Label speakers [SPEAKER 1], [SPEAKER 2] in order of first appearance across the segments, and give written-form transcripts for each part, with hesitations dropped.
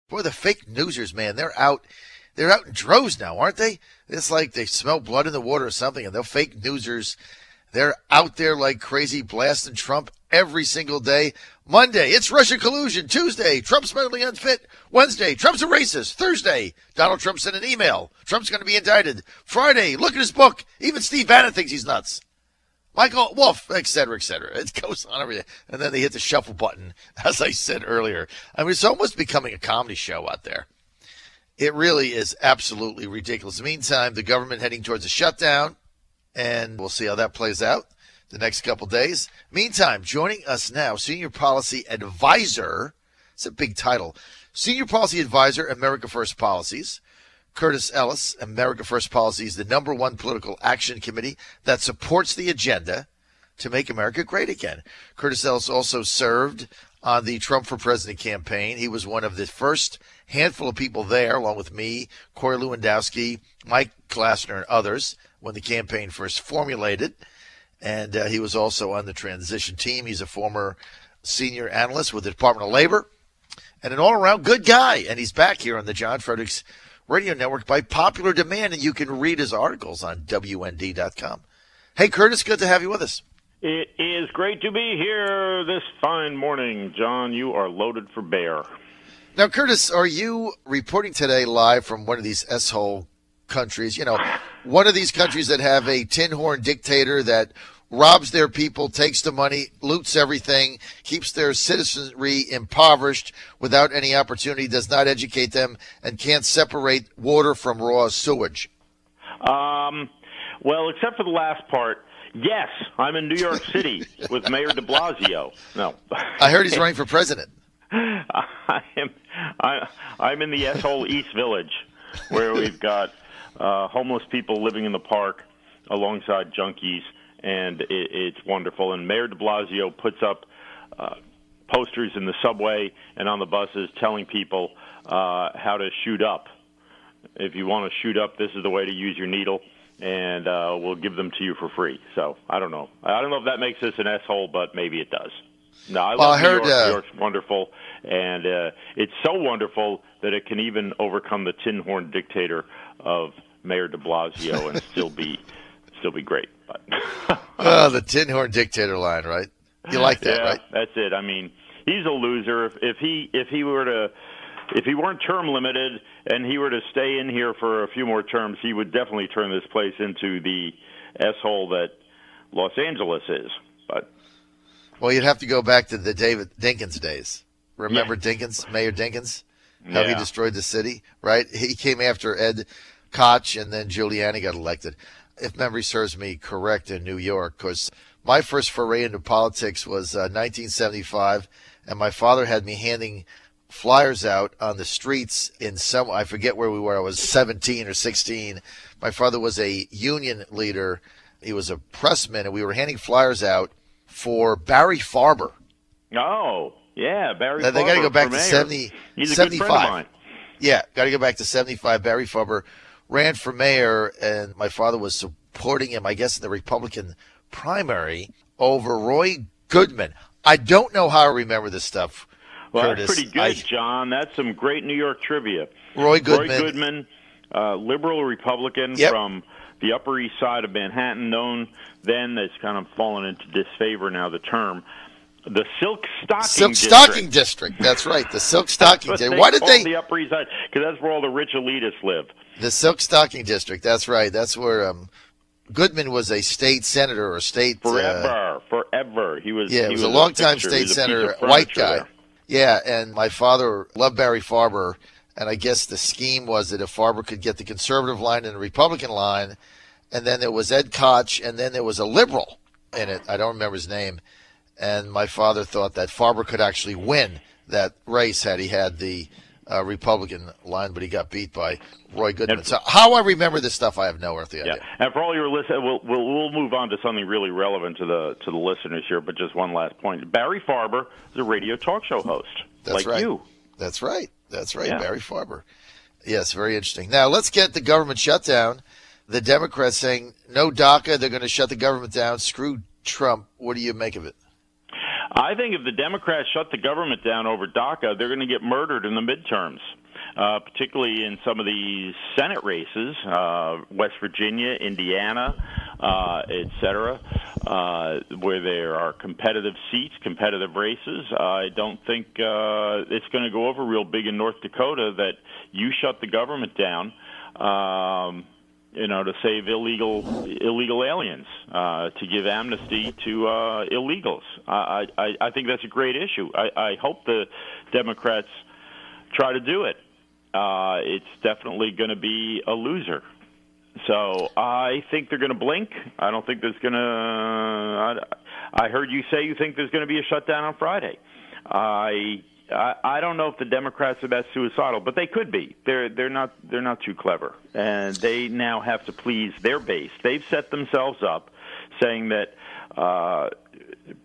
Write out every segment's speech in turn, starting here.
[SPEAKER 1] Boy, the fake newsers, man, they're out in droves now, aren't they? It's like they smell blood in the water or something, and they're fake newsers. They're out there like crazy blasting Trump every single day. Monday, it's Russian collusion. Tuesday, Trump's mentally unfit. Wednesday, Trump's a racist. Thursday, Donald Trump sent an email. Trump's going to be indicted. Friday, look at his book. Even Steve Bannon thinks he's nuts. Michael Wolff, et cetera, et cetera. It goes on every day. And then they hit the shuffle button, as I said earlier. I mean, it's almost becoming a comedy show out there. It really is absolutely ridiculous. Meantime, the government heading towards a shutdown, and we'll see how that plays out the next couple days. Meantime, joining us now, Senior Policy Advisor. It's a big title. Senior Policy Advisor, America First Policies. Curtis Ellis. America First Policies, the #1 political action committee that supports the agenda to make America great again. Curtis Ellis also served on the Trump for President campaign. He was one of the first handful of people there, along with me, Corey Lewandowski, Mike Klassner, and others, when the campaign first formulated. And he was also on the transition team. He's a former senior analyst with the Department of Labor and an all-around good guy. And he's back here on the John Fredericks Radio Network by popular demand, and you can read his articles on WND.com. Hey, Curtis, good to have you with us.
[SPEAKER 2] It is great to be here this fine morning. John, you are loaded for bear.
[SPEAKER 1] Now, Curtis, are you reporting today live from one of these S-hole countries? You know, one of these countries that have a tin horn dictator that robs their people, takes the money, loots everything, keeps their citizenry impoverished without any opportunity, does not educate them, and can't separate water from raw sewage?
[SPEAKER 2] Well, except for the last part, yes, I'm in New York City with Mayor de Blasio. No.
[SPEAKER 1] I heard he's running for president.
[SPEAKER 2] I'm in the S-hole East Village, where we've got homeless people living in the park alongside junkies, and it's wonderful. And Mayor de Blasio puts up posters in the subway and on the buses telling people how to shoot up. If you want to shoot up, this is the way to use your needle, and we'll give them to you for free. So I don't know. I don't know if that makes this an S-hole, but maybe it does. No, I love New York. New York's wonderful, and it's so wonderful that it can even overcome the tin horn dictator of Mayor de Blasio and still be great. But
[SPEAKER 1] the tin horn dictator line, right? You like that,
[SPEAKER 2] yeah,
[SPEAKER 1] right?
[SPEAKER 2] That's it. I mean, he's a loser. If he weren't term limited and he were to stay in here for a few more terms, he would definitely turn this place into the S-hole that Los Angeles is. But
[SPEAKER 1] well, you'd have to go back to the David Dinkins days. Remember Dinkins, Mayor Dinkins? How he destroyed the city, right? He came after Ed Koch, and then Giuliani got elected. If memory serves me correct, in New York, because my first foray into politics was 1975, and my father had me handing flyers out on the streets in some, I forget where we were. I was 17 or 16. My father was a union leader. He was a pressman, and we were handing flyers out for Barry Farber.
[SPEAKER 2] Oh, yeah, Barry Farber.
[SPEAKER 1] They got to go back to 70,
[SPEAKER 2] He's a
[SPEAKER 1] 75.
[SPEAKER 2] good friend of mine.
[SPEAKER 1] Yeah, got to go back to 75. Barry Farber ran for mayor, and my father was supporting him, I guess, in the Republican primary over Roy Goodman. I don't know how I remember this stuff,
[SPEAKER 2] well,
[SPEAKER 1] Curtis.
[SPEAKER 2] That's pretty good, John. That's some great New York trivia.
[SPEAKER 1] Roy Goodman,
[SPEAKER 2] liberal Republican from the Upper East Side of Manhattan, known then as kind of fallen into disfavor now, the term. The Silk Stocking District.
[SPEAKER 1] That's right. The Silk Stocking District.
[SPEAKER 2] Why did they the Upper East Side? Because that's where all the rich elitists live.
[SPEAKER 1] The Silk Stocking District. That's right. That's where Goodman was a state senator or state
[SPEAKER 2] forever. He was.
[SPEAKER 1] Yeah, he was a longtime state senator, white guy.
[SPEAKER 2] There.
[SPEAKER 1] Yeah, and my father loved Barry Farber, and I guess the scheme was that if Farber could get the conservative line and the Republican line, and then there was Ed Koch, and then there was a liberal in it. I don't remember his name. And my father thought that Farber could actually win that race had he had the Republican line, but he got beat by Roy Goodman. So how I remember this stuff, I have no earthly idea.
[SPEAKER 2] And for all your listeners, we'll move on to something really relevant to the listeners here. But just one last point: Barry Farber is a radio talk show host.
[SPEAKER 1] That's
[SPEAKER 2] like
[SPEAKER 1] right.
[SPEAKER 2] You.
[SPEAKER 1] That's right. That's right.
[SPEAKER 2] Yeah.
[SPEAKER 1] Barry Farber. Yes, very interesting. Now let's get the government shutdown. The Democrats saying no DACA. They're going to shut the government down. Screw Trump. What do you make of it?
[SPEAKER 2] I think if the Democrats shut the government down over DACA, they're going to get murdered in the midterms, particularly in some of these Senate races, West Virginia, Indiana, et cetera, where there are competitive seats, competitive races. I don't think it's going to go over real big in North Dakota that you shut the government down. To save illegal aliens, to give amnesty to illegals. I think that's a great issue. I hope the Democrats try to do it. It's definitely going to be a loser. So I think they're going to blink. I don't think there's going to. I heard you say you think there's going to be a shutdown on Friday. I don't know if the Democrats are that suicidal, but they could be. They're not too clever, and they now have to please their base. They've set themselves up, saying that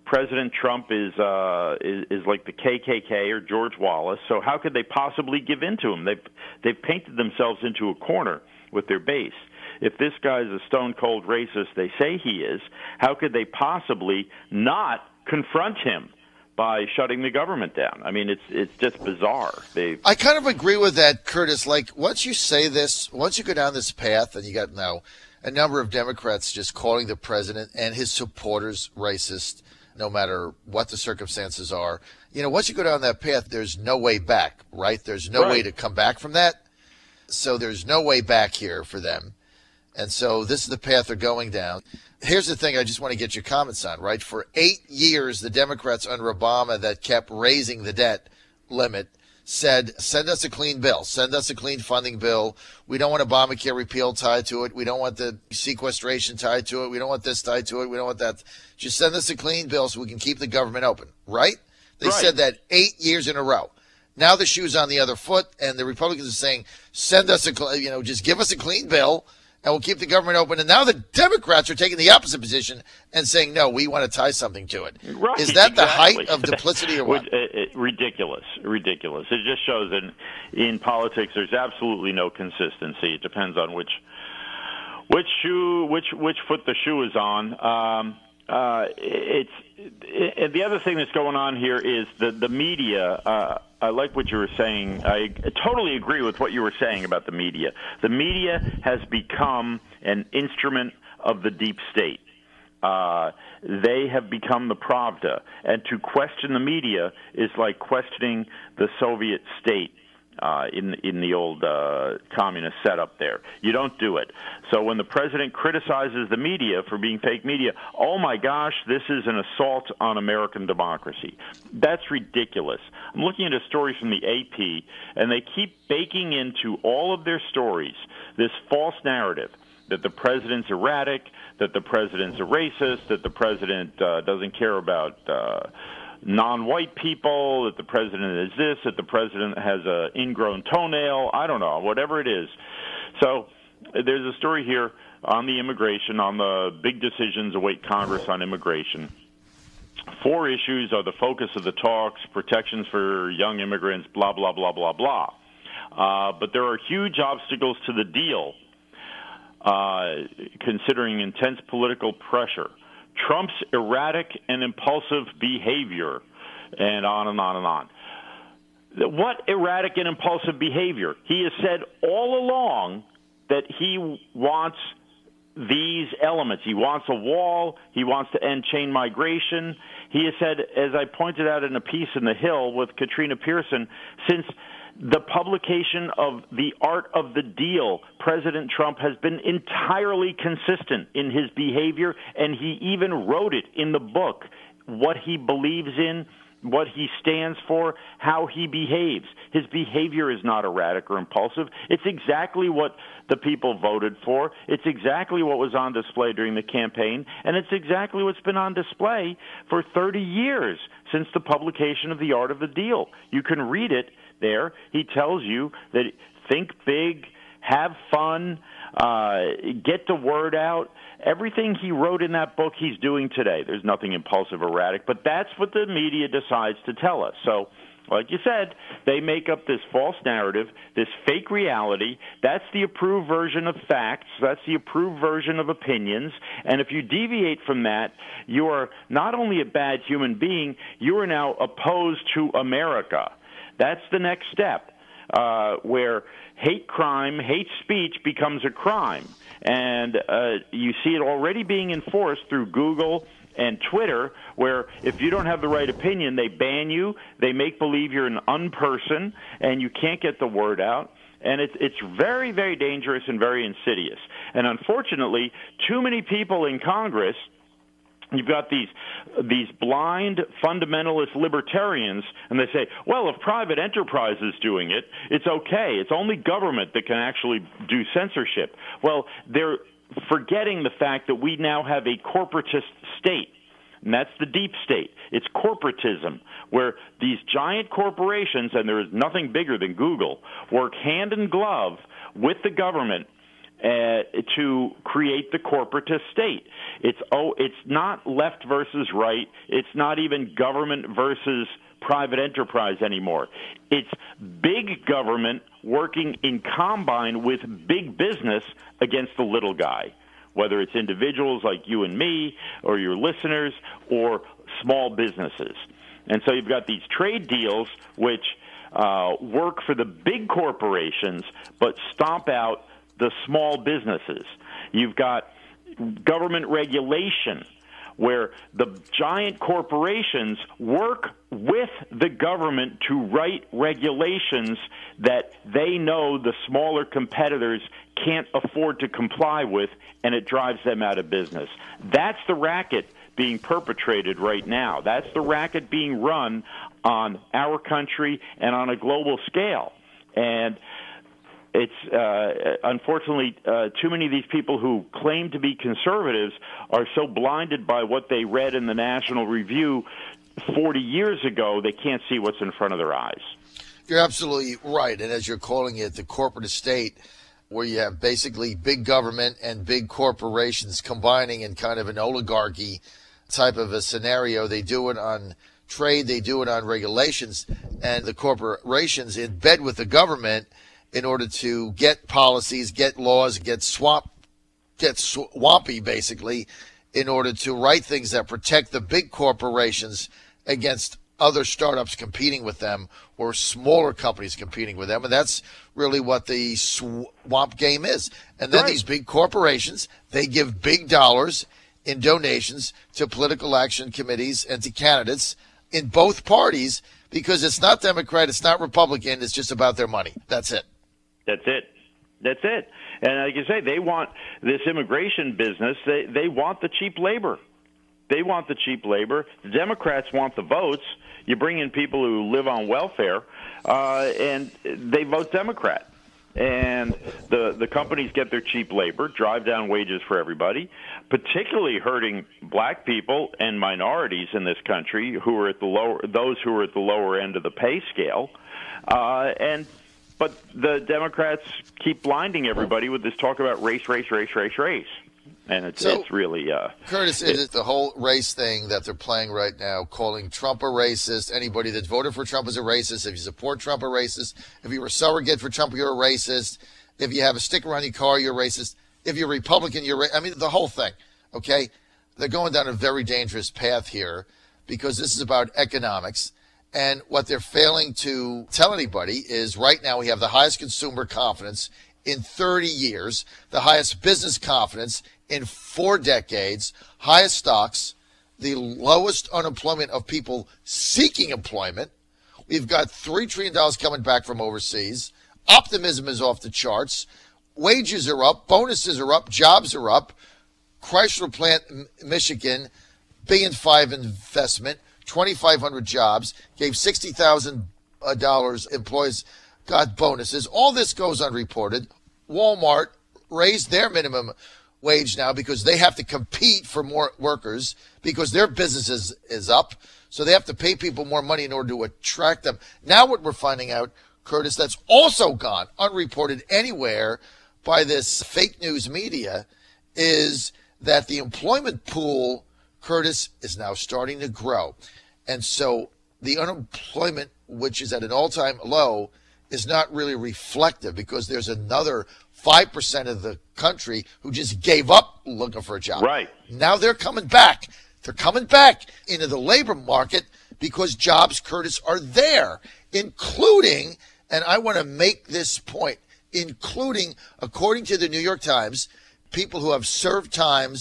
[SPEAKER 2] President Trump is like the KKK or George Wallace. So how could they possibly give in to him? They've painted themselves into a corner with their base. If this guy's a stone cold racist, they say he is. How could they possibly not confront him by shutting the government down? I mean, it's just bizarre.
[SPEAKER 1] I kind of agree with that, Curtis. Like, once you say this, once you go down this path, and you got now a number of Democrats just calling the president and his supporters racist, no matter what the circumstances are. Once you go down that path, there's no way back, right? There's no way to come back from that. So there's no way back here for them. And so this is the path they're going down. Here's the thing I just want to get your comments on, right? For 8 years, the Democrats under Obama that kept raising the debt limit said, send us a clean bill. Send us a clean funding bill. We don't want Obamacare repeal tied to it. We don't want the sequestration tied to it. We don't want this tied to it. We don't want that. Just send us a clean bill so we can keep the government open, right? They said that 8 years in a row. Now the shoe's on the other foot, and the Republicans are saying, send us just give us a clean bill, and we'll keep the government open. And now the Democrats are taking the opposite position and saying, no, we want to tie something to it.
[SPEAKER 2] Right,
[SPEAKER 1] is that the height of duplicity or what?
[SPEAKER 2] Ridiculous. It just shows that in politics there's absolutely no consistency. It depends on which foot the shoe is on. The other thing that's going on here is the media. I like what you were saying. I totally agree with what you were saying about the media. The media has become an instrument of the deep state. They have become the Pravda. And to question the media is like questioning the Soviet state in the old communist setup there. You don't do it. So when the president criticizes the media for being fake media, oh my gosh, this is an assault on American democracy. That's ridiculous. I'm looking at a story from the AP, and they keep baking into all of their stories this false narrative that the president's erratic, that the president's a racist, that the president doesn't care about non-white people, that the president is this, that the president has an ingrown toenail, I don't know, whatever it is. So there's a story here on the immigration, on the big decisions await Congress on immigration. 4 issues are the focus of the talks: protections for young immigrants, blah, blah, blah, blah, blah. But there are huge obstacles to the deal, considering intense political pressure. Trump's erratic and impulsive behavior, and on and on and on. What erratic and impulsive behavior? He has said all along that he wants these elements. He wants a wall. He wants to end chain migration. He has said, as I pointed out in a piece in The Hill with Katrina Pearson, since the publication of The Art of the Deal, President Trump has been entirely consistent in his behavior, and he even wrote it in the book, what he believes in, what he stands for, how he behaves. His behavior is not erratic or impulsive. It's exactly what the people voted for. It's exactly what was on display during the campaign, and it's exactly what's been on display for 30 years since the publication of The Art of the Deal. You can read it there. He tells you that think big, have fun, get the word out. Everything he wrote in that book he's doing today. There's nothing impulsive or erratic, but that's what the media decides to tell us. So Like you said, they make up this false narrative, this fake reality. That's the approved version of facts. That's the approved version of opinions. And if you deviate from that, you are not only a bad human being, you are now opposed to America. That's the next step, where hate crime, hate speech becomes a crime. And you see it already being enforced through Google and Twitter, where if you don't have the right opinion, they ban you, they make believe you're an unperson, and you can't get the word out. And it's very, very dangerous and very insidious. And unfortunately, too many people in Congress, you've got these blind fundamentalist libertarians, and they say, well, if private enterprise is doing it, it's okay. It's only government that can actually do censorship. Well, they're forgetting the fact that we now have a corporatist state, and that's the deep state. It's corporatism, where these giant corporations, and there is nothing bigger than Google, work hand in glove with the government to create the corporatist state. It's not left versus right. It's not even government versus private enterprise anymore. It's big government working in combine with big business against the little guy, whether it's individuals like you and me or your listeners or small businesses. And so you've got these trade deals which work for the big corporations but stomp out the small businesses. You've got government regulation where the giant corporations work with the government to write regulations that they know the smaller competitors can't afford to comply with, and it drives them out of business. That's the racket being perpetrated right now. That's the racket being run on our country and on a global scale. And it's unfortunately too many of these people who claim to be conservatives are so blinded by what they read in the National Review 40 years ago, they can't see what's in front of their eyes.
[SPEAKER 1] You're absolutely right. And as you're calling it, the corporate estate, where you have basically big government and big corporations combining in kind of an oligarchy type of a scenario. They do it on trade, they do it on regulations, and the corporations in bed with the government in order to get policies, get laws, get swampy, basically, in order to write things that protect the big corporations against other startups competing with them or smaller companies competing with them. And that's really what the swamp game is. And then these big corporations, they give big dollars in donations to political action committees and to candidates in both parties, because it's not Democrat, it's not Republican, it's just about their money. That's it.
[SPEAKER 2] That's it. That's it. And like you say, they want this immigration business. They want the cheap labor. They want the cheap labor. The Democrats want the votes. You bring in people who live on welfare, and they vote Democrat. And the companies get their cheap labor, drive down wages for everybody, particularly hurting black people and minorities in this country who are at those who are at the lower end of the pay scale. But the Democrats keep blinding everybody with this talk about race. And it's really...
[SPEAKER 1] Curtis, is it the whole race thing that they're playing right now, calling Trump a racist? Anybody that voted for Trump is a racist. If you support Trump, a racist. If you're a surrogate for Trump, you're a racist. If you have a sticker on your car, you're racist. If you're Republican, you're racist. I mean, the whole thing, okay? They're going down a very dangerous path here because this is about economics. And what they're failing to tell anybody is right now we have the highest consumer confidence in 30 years, the highest business confidence in 4 decades, highest stocks, the lowest unemployment of people seeking employment. We've got $3 trillion coming back from overseas. Optimism is off the charts. Wages are up. Bonuses are up. Jobs are up. Chrysler plant, Michigan, $1.5 billion investment. 2,500 jobs, gave $60,000, employees got bonuses. All this goes unreported. Walmart raised their minimum wage now because they have to compete for more workers because their business is up. So they have to pay people more money in order to attract them. Now what we're finding out, Curtis, that's also gone unreported anywhere by this fake news media is that the employment pool, Curtis, is now starting to grow. And so the unemployment, which is at an all-time low, is not really reflective because there's another 5% of the country who just gave up looking for a job.
[SPEAKER 2] Right.
[SPEAKER 1] Now they're coming back. They're coming back into the labor market because jobs, Curtis, are there, including, and I want to make this point, including, according to the New York Times, people who have served time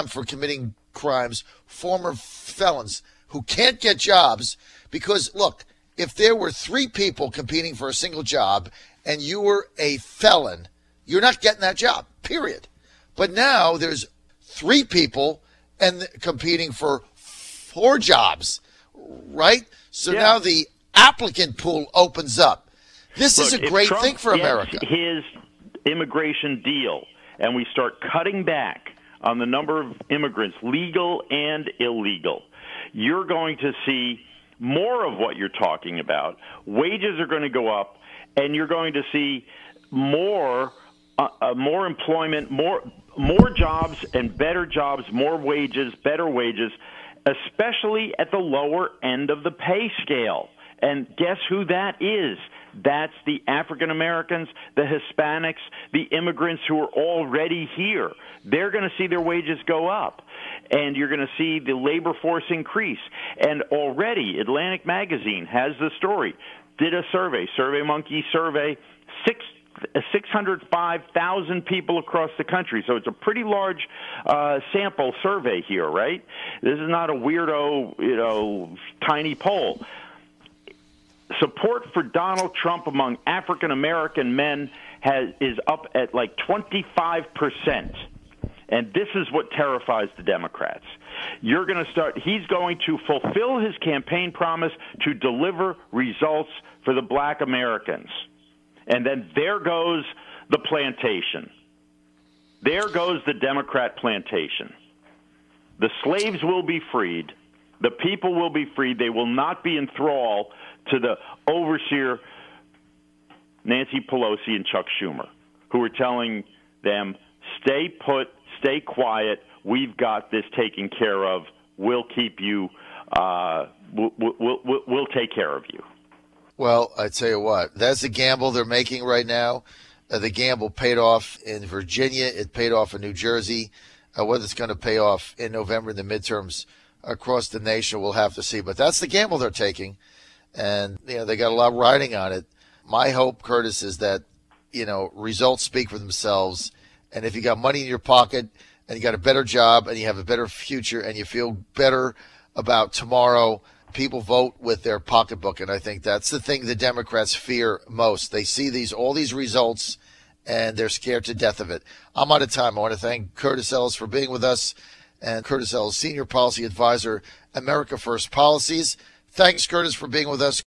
[SPEAKER 1] for committing crimes, former felons who can't get jobs because, look, if there were 3 people competing for a single job and you were a felon, you're not getting that job, period. But now there's 3 people and competing for 4 jobs, right? So now the applicant pool opens up. This is a great thing for America.
[SPEAKER 2] His immigration deal, and we start cutting back on the number of immigrants, legal and illegal, you're going to see more of what you're talking about. Wages are going to go up, and you're going to see more employment, more jobs and better jobs, more wages, better wages, especially at the lower end of the pay scale. And guess who that is? That's the African Americans, the Hispanics, the immigrants who are already here. They're going to see their wages go up, and you're going to see the labor force increase. And already Atlantic Magazine has the story, did a survey, SurveyMonkey survey, 605,000 people across the country. So it's a pretty large sample survey here, right? This is not a weirdo, tiny poll. Support for Donald Trump among African American men is up at like 25%. And this is what terrifies the Democrats. He's going to fulfill his campaign promise to deliver results for the black Americans. And then there goes the plantation. There goes the Democrat plantation. The slaves will be freed. The people will be freed. They will not be in thrall to the overseer, Nancy Pelosi and Chuck Schumer, who are telling them, stay put, stay quiet, we've got this taken care of, we'll keep you, we'll take care of you.
[SPEAKER 1] Well, I tell you what, that's the gamble they're making right now. The gamble paid off in Virginia. It paid off in New Jersey. Whether it's going to pay off in November in the midterms across the nation, we'll have to see. But that's the gamble they're taking. And, they got a lot riding on it. My hope, Curtis, is that, results speak for themselves. And if you got money in your pocket and you got a better job and you have a better future and you feel better about tomorrow, people vote with their pocketbook. And I think that's the thing the Democrats fear most. They see all these results and they're scared to death of it. I'm out of time. I want to thank Curtis Ellis for being with us. And Curtis Ellis, Senior Policy Advisor, America First Policies. Thanks, Curtis, for being with us.